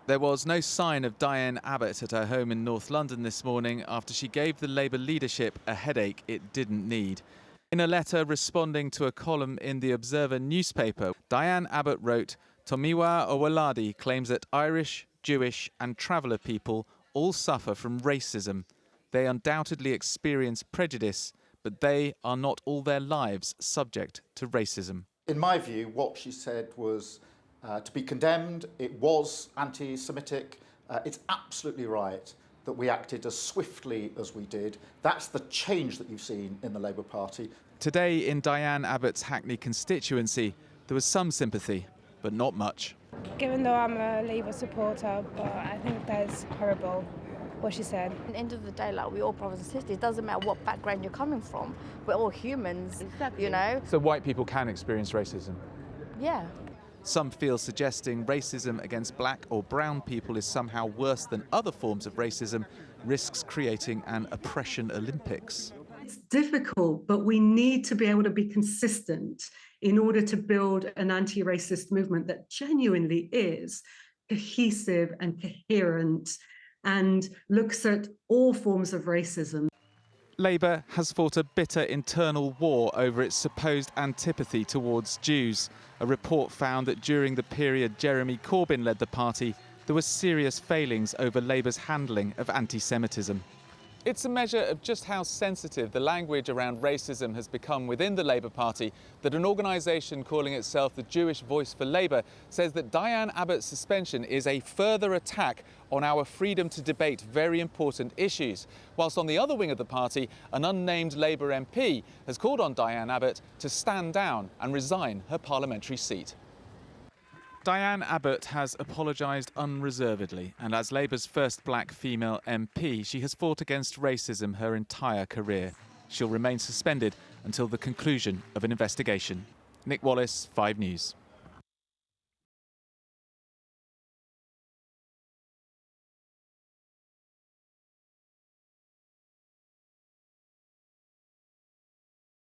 There was no sign of Diane Abbott at her home in North London this morning after she gave the Labour leadership a headache it didn't need. In a letter responding to a column in the Observer newspaper, Diane Abbott wrote, "Tomiwa Owolade claims that Irish, Jewish and traveller people all suffer from racism. They undoubtedly experience prejudice, but they are not all their lives subject to racism." In my view, what she said was to be condemned. It was anti-Semitic. It's absolutely right that we acted as swiftly as we did. That's the change that you've seen in the Labour Party. Today in Diane Abbott's Hackney constituency, there was some sympathy, but not much. Given though I'm a Labour supporter, but I think that's horrible what she said. At the end of the day, like, we're all brothers and sisters. It doesn't matter what background you're coming from. We're all humans, you know. So white people can experience racism? Yeah. Some feel suggesting racism against black or brown people is somehow worse than other forms of racism risks creating an oppression Olympics. It's difficult, but we need to be able to be consistent in order to build an anti-racist movement that genuinely is cohesive and coherent and looks at all forms of racism. Labour has fought a bitter internal war over its supposed antipathy towards Jews. A report found that during the period Jeremy Corbyn led the party, there were serious failings over Labour's handling of anti-Semitism. It's a measure of just how sensitive the language around racism has become within the Labour Party that an organisation calling itself the Jewish Voice for Labour says that Diane Abbott's suspension is a further attack on our freedom to debate very important issues. Whilst on the other wing of the party, an unnamed Labour MP has called on Diane Abbott to stand down and resign her parliamentary seat. Diane Abbott has apologised unreservedly, and as Labour's first black female MP, she has fought against racism her entire career. She'll remain suspended until the conclusion of an investigation. Nick Wallace, 5 News.